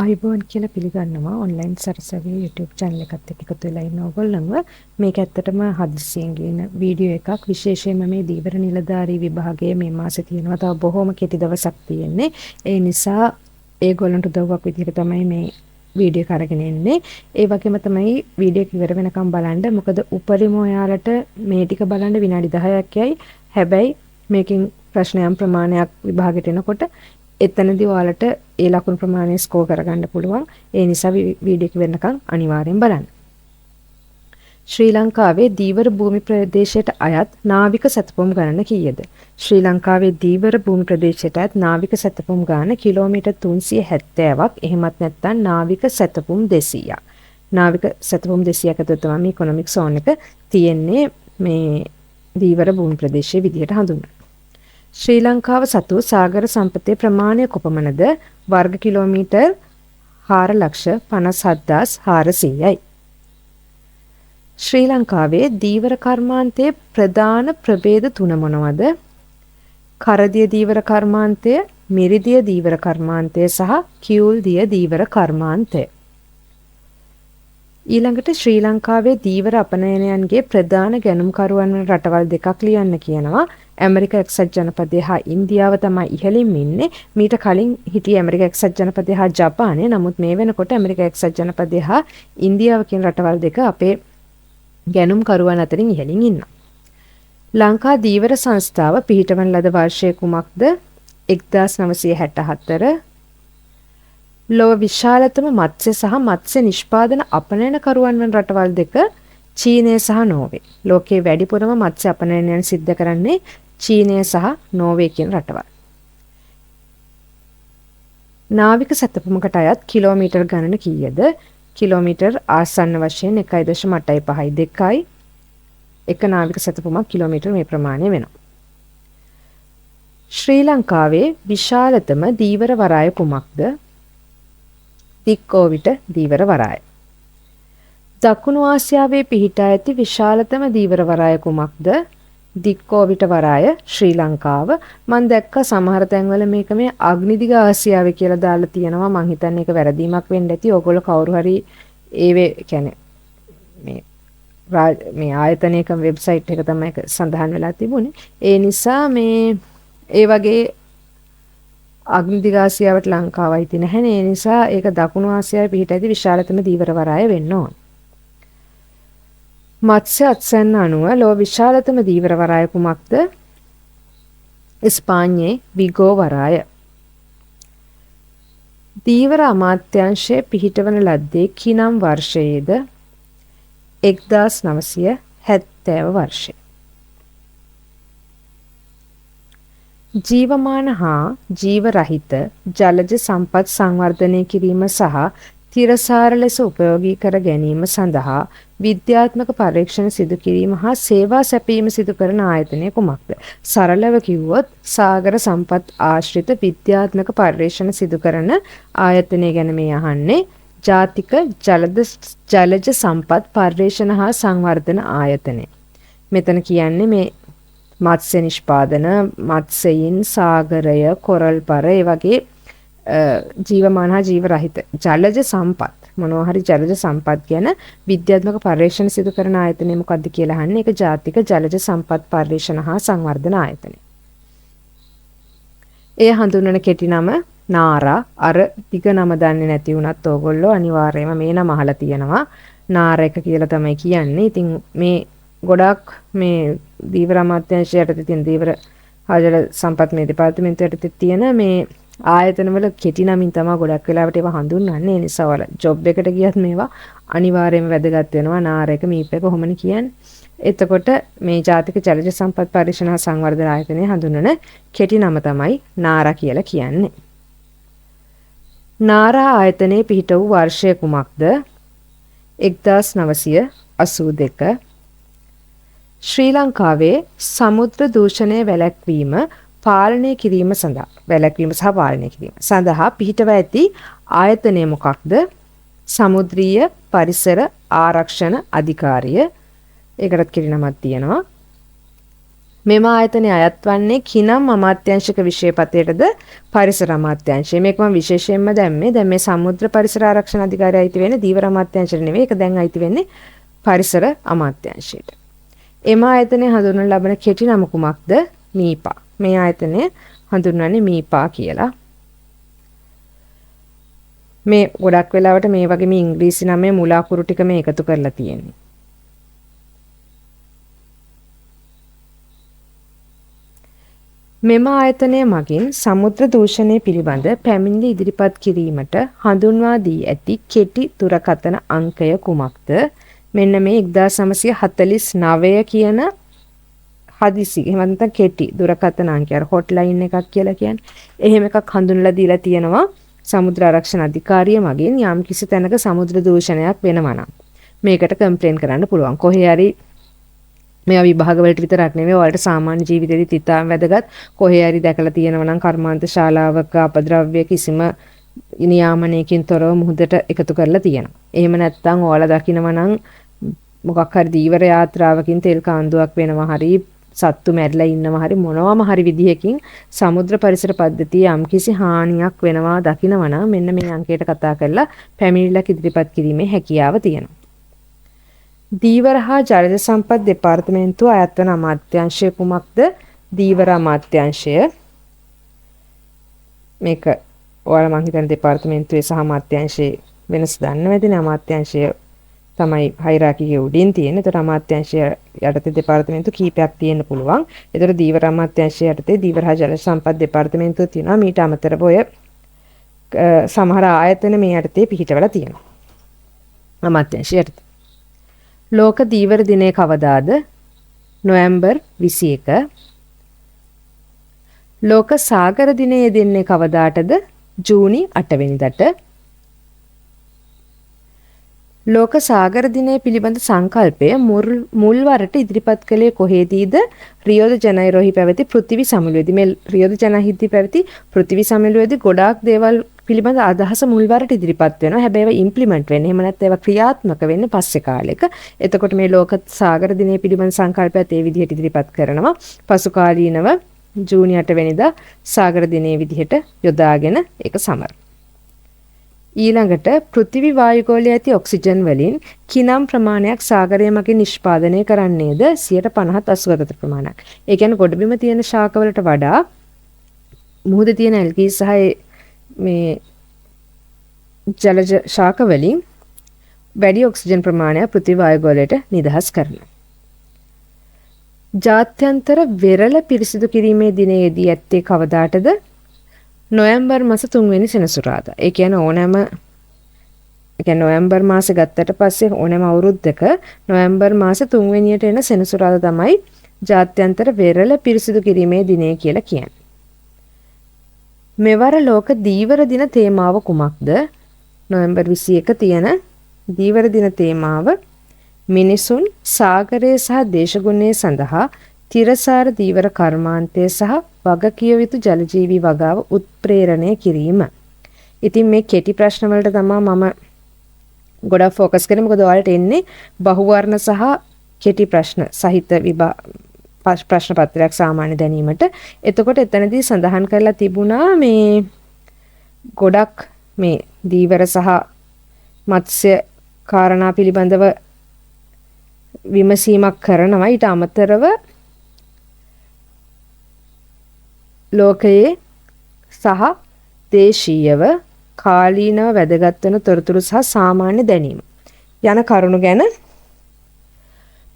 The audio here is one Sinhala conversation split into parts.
ආයිබෝන් කියලා පිළිගන්නවා ඔන්ලයින් සරසවිය YouTube channel එකත් එක්ක එකතු වෙලා ඉන්න ඕගොල්ලන්ව. මේක ඇත්තටම හදිස්සියෙන් ගින වීඩියෝ එකක්. විශේෂයෙන්ම මේ දීවර නිලධාරී විභාගයේ මේ මාසේ තියෙනවා. තව බොහොම කෙටි දවසක් තියෙන්නේ. ඒ නිසා ඒගොල්ලන්ට උදව්වක් විදිහට තමයි මේ වීඩියෝ එක අරගෙන එන්නේ. ඒ වගේම තමයි වීඩියෝ එක ඉවර වෙනකම් බලන්න. මොකද උපරිම ඔයාලට මේ ටික බලන්න විනාඩි 10ක් යයි. හැබැයි මේකෙන් ප්‍රශ්නයන් ප්‍රමාණයක් විභාගෙට එනකොට එතනදී ඔයාලට ඒ ලකුණු ප්‍රමාණය ස්කෝර් කරගන්න පුළුවන්. ඒ නිසා වීඩියෝ එක වෙනකන් අනිවාර්යෙන් බලන්න. ශ්‍රී ලංකාවේ දීවර භූමි ප්‍රදේශයට අයත් නාවික සැතපුම් ගණන කීයද? ශ්‍රී ලංකාවේ දීවර භූමි ප්‍රදේශයට අයත් නාවික සැතපුම් ගණන කිලෝමීටර් 370ක්. එහෙමත් නැත්නම් නාවික සැතපුම් 200ක්. නාවික සැතපුම් 200ක තමයි මේ ඉකොනොමික් සෝන් එක තියෙන්නේ මේ දීවර භූමි ප්‍රදේශයේ විදිහට හඳුන්වනවා. ශ්‍රී ලංකාව සතු සාගර සම්පතේ ප්‍රමාණය කොපමණද? වර්ග කිලෝමීටර් 4,57,400යි. ශ්‍රී ලංකාවේ දීවර කර්මාන්තයේ ප්‍රධාන ප්‍රභේද තුන මොනවද? කරදිය දීවර කර්මාන්තය, මිරිදිය දීවර කර්මාන්තය සහ කියුල්දිය දීවර කර්මාන්තය. ඊළඟට ශ්‍රී ලංකාවේ දීවර අපනයනයන්ගේ ප්‍රධාන ගැනුම්කරුවන් වන රටවල් දෙකක් ලියන්න කියනවා. ඇමරිකා එක්සත් ජනපදය හා ඉන්දියාව තමයි ඉහළින් ඉන්නේ. මීට කලින් හිටියේ ඇමරිකා එක්සත් ජනපදය හා ජපානය. නමුත් මේ වෙනකොට ඇමරිකා එක්සත් ජනපදය හා ඉන්දියාව කියන රටවල් දෙක අපේ ගැනුම්කරුවන් අතරින් ඉහළින් ඉන්නවා. ලංකා දීවර සංස්ථාව පිහිටවන ලද වර්ෂය කුමක්ද? 1964. ලොව විශාලතම මත්ස්‍ය සහ මත්ස්‍ය නිෂ්පාදන අපනයනකරුවන් වන රටවල් දෙක චීනය සහ නෝර්වේ. ලෝකයේ වැඩිපුරම මත්ස්‍ය අපනයනයන් සිද්ධ කරන්නේ චීනය සහ නෝර්වේ කියන රටවල්. නාවික සැතපුමකට අයත් කිලෝමීටර් ගණන කීයද? කිලෝමීටර් ආසන්න වශයෙන් 1.852යි. එක නාවික සැතපුමක් කිලෝමීටර් මේ ප්‍රමාණය වෙනවා. ශ්‍රී ලංකාවේ විශාලතම දීවර වරාය කුමක්ද? දික්කෝවිට දීවර වරාය. දකුණු ආසියාවේ පිහිටා ඇති විශාලතම දීවර වරාය කුමක්ද? දික්කෝවිට වරාය ශ්‍රී ලංකාව. මම දැක්ක සමහර තැන්වල මේක මේ අග්නිදිග ආසියාවේ කියලා දාලා තියෙනවා. මං හිතන්නේ ඒක වැරදීමක් වෙන්න ඇති. ඕගොල්ලෝ කවුරු හරි ඒවේ කියන්නේ මේ ආයතනයක වෙබ්සයිට් එක තමයි සඳහන් වෙලා තිබුණේ. ඒ නිසා මේ ඒ වගේ අග්නිදිග ආසියාවට ලංකාවයි තියෙන නැහැ. ඒ නිසා ඒක දකුණු ආසියාවේ පිහිටා ඇති විශාලතම දීවර වරාය වෙන්න ඕන. මත්ස්‍ය අත්සන්න අනුව ලොව විශාලතම දීවර වරාය කුමක්ද? ස්පාඤ්ඤේ විගෝ වරාය. දීවර අමාත්‍යාංශයේ පිහිටවන ලද්දේ කිනම් වර්ෂයේද? 1970 වර්ෂය. ජීවමාන හා ජීව රහිත ජලජ සම්පත් සංවර්ධනය කිරීම සහ තිරසාර ලෙස උපයෝගී කර ගැනීම සඳහා විද්‍යාත්මක පරීක්ෂණ සිදු කිරීම හා සේවා සැපීම සිදු කරන ආයතනය කුමක්ද? සරලව කිව්වොත් සාගර සම්පත් ආශ්‍රිත විද්‍යාත්මක පරීක්ෂණ සිදු කරන ආයතනය ගැන මේ අහන්නේ. ජාතික ජලජ සම්පත් පරීක්ෂණ හා සංවර්ධන ආයතනය. මෙතන කියන්නේ මේ මත්ස්‍ය නිෂ්පාදන, මත්ස්‍යයින්, සාගරය, කොරල්පර ඒ වගේ ජීවමාන හා ජීව රහිත ජලජ සම්පත් මොනවා හරි ජලජ සම්පත් ගැන විද්‍යාත්මක පරීක්ෂණ සිදු කරන ආයතනය මොකක්ද කියලා අහන්නේ. ඒක ජාතික ජලජ සම්පත් පරීක්ෂණ හා සංවර්ධන ආයතනය. එය හඳුන්වන කෙටි නම නාරා. අර දිග නම දන්නේ නැති වුණත් ඕගොල්ලෝ අනිවාර්යයෙන්ම මේ නම අහලා තියෙනවා. නාරා එක කියලා තමයි කියන්නේ. ඉතින් මේ ගොඩක් මේ දීවර අමාත්‍යාංශය යටතේ තියෙන දීවර ආජල සම්පත් මේ දෙපාර්තමේන්තුව යටතේ තියෙන මේ ආයතනවල කෙටි නමින් තමයි ගොඩක් වෙලාවට ඒවා හඳුන්වන්නේ. ඒ නිසා ඔයාලා ජොබ් එකට ගියත් මේවා අනිවාර්යයෙන්ම වැදගත් වෙනවා. නාරා එක මීප් එක කොහොමද කියන්නේ? එතකොට මේ ජාතික ජලජ සම්පත් පරීක්ෂණ හා සංවර්ධන ආයතනය හඳුන්වන කෙටි නම තමයි නාරා කියලා කියන්නේ. නාරා ආයතනයේ පිහිට වූ වර්ෂය කුමක්ද? 1982. ශ්‍රී ලංකාවේ සමුද්‍ර දූෂණය වැළැක්වීම පාලනය කිරීම සඳහා පිහිටව ඇති ආයතනය මොකක්ද? සමුද්‍රීය පරිසර ආරක්ෂණ අධිකාරිය. ඒකටත් කෙටි නමක් තියෙනවා. මෙම ආයතනය අයත් වන්නේ කිනම් අමාත්‍යාංශික විෂයපතයටද පරිසර අමාත්‍යාංශය. මේක මම විශේෂයෙන්ම දැම්මේ. දැන් මේ සමුද්‍ර පරිසර ආරක්ෂණ අධිකාරිය අයිති වෙන්නේ දීවර අමාත්‍යාංශයට නෙවෙයි. ඒක දැන් අයිති වෙන්නේ පරිසර අමාත්‍යාංශයට. එම ආයතනය හඳුන්වන ලබන කෙටි නම කුමක්ද? මීපා. මේ ආයතනය හඳුන්වන්නේ මීපා කියලා. මේ ගොඩක් වෙලාවට මේ වගේ මේ ඉංග්‍රීසි නමේ මුල අකුරු ටික මේ එකතු කරලා තියෙන්නේ. මෙම ආයතනය මගින් සමුද්‍ර දූෂණය පිළිබඳ පැමිණිලි ඉදිරිපත් කිරීමට හඳුන්වා දී ඇති කෙටි දුරකථන අංකය කුමක්ද? මෙන්න මේ 1949 කියන හදිසි එහෙම නැත්නම් කෙටි දුරකථන අංකය අර හොට්ලයින් එකක් කියලා කියන්නේ. එහෙම එකක් හඳුන්වලා දීලා තියෙනවා සමුද්‍ර ආරක්ෂණ අධිකාරිය මගින් යම් කිසි තැනක සමුද්‍ර දූෂණයක් වෙනවා නම් මේකට කම්ප්ලේන් කරන්න පුළුවන්. කොහේ හරි මේවා විභාග වලට විතරක් නෙමෙයි ඔයාලට සාමාන්‍ය ජීවිතේදීත් ඉතාම වැදගත්. කොහේ හරි දැකලා තියෙනවා නම් කර්මාන්ත ශාලාවක අපද්‍රව්‍ය කිසිම නියාමනයකින් තොරව මුහුදට එකතු කරලා තියෙනවා. එහෙම නැත්නම් ඔයාලා දකිනවා නම් මොකක් හරි දීවර යාත්‍රාවකින් තෙල් කාන්දුවක් වෙනවා හරි සත්තු මැරිලා ඉන්නවා හරි මොනවාම හරි විදිහකින් සමුද්‍ර පරිසර පද්ධතිය යම්කිසි හානියක් වෙනවා දකිනවා නම් මෙන්න මේ අංකයට කතා කරලා පැමිණිල්ලක් ඉදිරිපත් කිරීමේ හැකියාව තියෙනවා. දීවර හා ජලජ සම්පත් දෙපාර්තමේන්තුව අයත් වන අමාත්‍යාංශය කුමක්ද? දීවර අමාත්‍යාංශය. මේක ඔයාලා මං හිතන්නේ දෙපාර්තමේන්තුවේ සහ අමාත්‍යාංශයේ වෙනස දන්නවා ඇතිනේ. අමාත්‍යාංශය තමයි හයිරාකියේ උඩින් තියෙන්නේ. ඒතර අමාත්‍යාංශය යටතේ දෙපාර්තමේන්තු කීපයක් තියෙන්න පුළුවන්. ඒතර දීවර අමාත්‍යාංශය යටතේ දීවර හා ජල සම්පත් දෙපාර්තමේන්තුව තියෙනවා. මීට අමතරව ඔය සමහර ආයතන මේ යටතේ පිහිටවලා තියෙනවා. අමාත්‍යාංශය යටතේ. ලෝක දීවර දිනය කවදාද? නොවැම්බර් 21. ලෝක සාගර දිනය දෙන්නේ කවදාටද? ජූනි 8 වෙනිදාට. ලෝක සාගර දිනය පිළිබඳ සංකල්පය මුල්වරට ඉදිරිපත් කළේ කොහේදීද? රියෝ ද ජනයිරෝහි පැවති පෘථිවි සමුළුවේදී. මේ රියෝ ද ජනයිරෝහි පැවති පෘථිවි සමුළුවේදී ගොඩාක් දේවල් පිළිබඳ අදහස මුල්වරට ඉදිරිපත් වෙනවා. හැබැයි ඒවා ඉම්ප්ලිමන්ට් වෙන්නේ. එහෙම නැත්නම් ඒවා ක්‍රියාත්මක වෙන්නේ පස්සේ කාලෙක. එතකොට මේ ලෝක සාගර දිනය පිළිබඳ සංකල්පයත් ඒ විදිහට ඉදිරිපත් කරනවා. පසු කාලීනව ජූනි 8 වෙනිදා සාගර දිනයේ විදිහට යොදාගෙන ඒක සමරන. ඊළඟට පෘථිවි වායුගෝලයේ ඇති ඔක්සිජන් වලින් කිනම් ප්‍රමාණයක් සාගරය මගින් නිෂ්පාදනය කරන්නේද? 50-80 ප්‍රමාණයක්. ඒ කියන්නේ ගොඩබිම තියෙන ශාකවලට වඩා මුහුදේ තියෙන ඇල්ගී සහ මේ ජලජ ශාක වලින් වැඩි ඔක්සිජන් ප්‍රමාණයක් පෘථිවි වායුගෝලයට නිදහස් කරනවා. ජාත්‍යන්තර වෙරළ පිරිසිදු කිරීමේ දිනයේදී ඇත්තේ කවදාටද? නොවැම්බර් මාස 3 වෙනි සෙනසුරාදා. ඒ කියන්නේ නොවැම්බර් මාසේ ගත්තට පස්සේ ඕනෑම අවුරුද්දක නොවැම්බර් මාස 3 වෙනියට එන සෙනසුරාදා තමයි ජාත්‍යන්තර වෙරළ පිරිසිදු කිරීමේ දිනය කියලා කියන්නේ. මෙවර ලෝක දීවර දින තේමාව කුමක්ද? නොවැම්බර් 21 තියෙන දීවර දින තේමාව මිනිසුන් සාගරයේ සහ දේශගුණයේ සඳහා තිරසාර දීවර කර්මාන්තය සහ වගකිය යුතු ජලජීවී වගාව උත්ප්‍රේරණය කිරීම. ඉතින් මේ කෙටි ප්‍රශ්න වලට තමයි මම ගොඩක් ફોකස් කරන්නේ. මොකද ඔයාලට එන්නේ බහුවර්ණ සහ කෙටි ප්‍රශ්න සහිත ප්‍රශ්න පත්‍රයක් සාමාන්‍ය දැනීමට. එතකොට එතනදී සඳහන් කරලා තිබුණා මේ ගොඩක් මේ දීවර සහ මත්ස්‍ය කාරණා පිළිබඳව විමසීමක් කරනවා. ඊට අමතරව ලෝකයේ සහ දේශීයව කාලීනව වැදගත් වෙන තොරතුරු සහ සාමාන්‍ය දැනීම යන කරුණු ගැන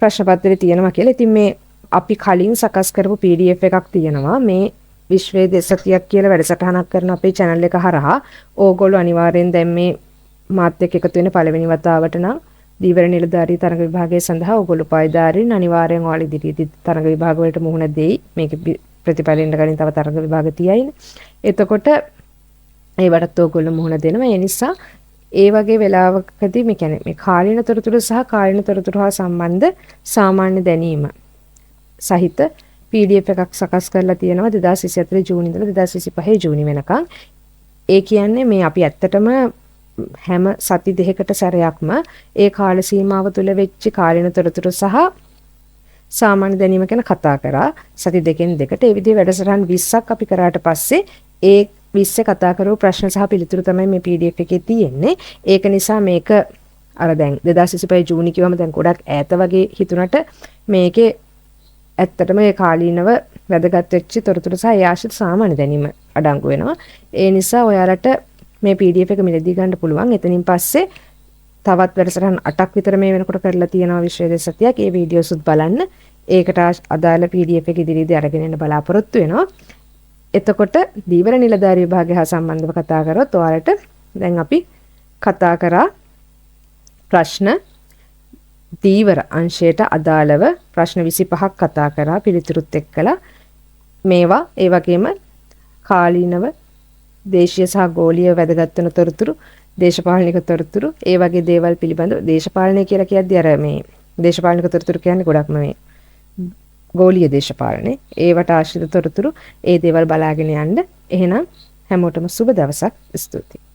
ප්‍රශ්න පත්‍රයේ තියෙනවා කියලා. ඉතින් මේ අපි කලින් සකස් කරපු PDF එකක් තියෙනවා. මේ විශ්වයේ දෙසතියක් කියලා වැඩසටහනක් කරන අපේ channel එක හරහා ඕගොල්ලෝ අනිවාර්යෙන් දැන් මේ මාත් එක්ක එකතු වෙන පළවෙනි වතාවට නම් දීවර නිලධාරී තරඟ විභාගය සඳහා ඕගොල්ලෝ පායිදාරින් අනිවාර්යෙන් ඔයාලා ඉදිරියේදී තරඟ විභාග වලට මුහුණ දෙයි. මේක ප්‍රතිඵලෙන්න කලින් තව තරඟ විභාග තියයිනේ. එතකොට ඒවටත් ඕගොල්ලෝ මුහුණ දෙනවා. ඒ නිසා ඒ වගේ වෙලාවකදී මේ කියන්නේ මේ කාලීන තොරතුරු සහ කාලීන තොරතුරු හා සම්බන්ධ සාමාන්‍ය දැනීම සහිත PDF එකක් සකස් කරලා තියෙනවා 2024 ජූනි ඉඳලා 2025 ජූනි වෙනකන්. ඒ කියන්නේ මේ අපි ඇත්තටම හැම සති දෙකකට සැරයක්ම ඒ කාල සීමාව තුල වෙච්ච කාලීන තොරතුරු සහ සාමාන්‍ය දැනීම ගැන කතා කරා. සති දෙකෙන් දෙකට ඒ විදිහේ වැඩසටහන් 20ක් අපි කරාට පස්සේ ඒ 20 කතා කරපු ප්‍රශ්න සහ පිළිතුරු තමයි මේ PDF එකේ තියෙන්නේ. ඒක නිසා මේක අර දැන් 2025 ජූනි කිව්වම දැන් ගොඩක් ඈත වගේ හිතුණට මේකේ ඇත්තටම ඒ කාලීනව වැදගත් වෙච්ච තොරතුරු සහ ඒ ආශ්‍රිත සාමාන්‍ය දැනීම අඩංගු වෙනවා. ඒ නිසා ඔයාලට මේ PDF එක මිලදී ගන්න පුළුවන්. එතනින් පස්සේ තවත් වැඩසටහන් 8ක් විතර මේ වෙනකොට කරලා තියෙනවා විෂය දෙසතියක්. ඒ වීඩියෝස්ුත් බලන්න. ඒකට අදාළ PDF එක ඉදිරියේදී අරගෙන එන්න බලාපොරොත්තු වෙනවා. එතකොට දීවර නිලධාරී විභාගය හා සම්බන්ධව කතා කරොත් ඔයාලට දැන් අපි කතා කරා ප්‍රශ්න දීවර අංශයට අදාළව ප්‍රශ්න 25ක් කතා කරා පිළිතුරුත් එක්කලා මේවා ඒ වගේම කාලීනව දේශීය සහ ගෝලීය වැදගත් වෙන තොරතුරු දේශපාලනික තොරතුරු ඒ වගේ දේවල් පිළිබඳව දේශපාලනය කියලා කියද්දී අර මේ දේශපාලනික තොරතුරු කියන්නේ ගොඩක්ම මේ ගෝලීය දේශපාලනේ ඒවට ආශ්‍රිත තොරතුරු ඒ දේවල් බලාගෙන යන්න. එහෙනම් හැමෝටම සුබ දවසක්. ස්තුතියි.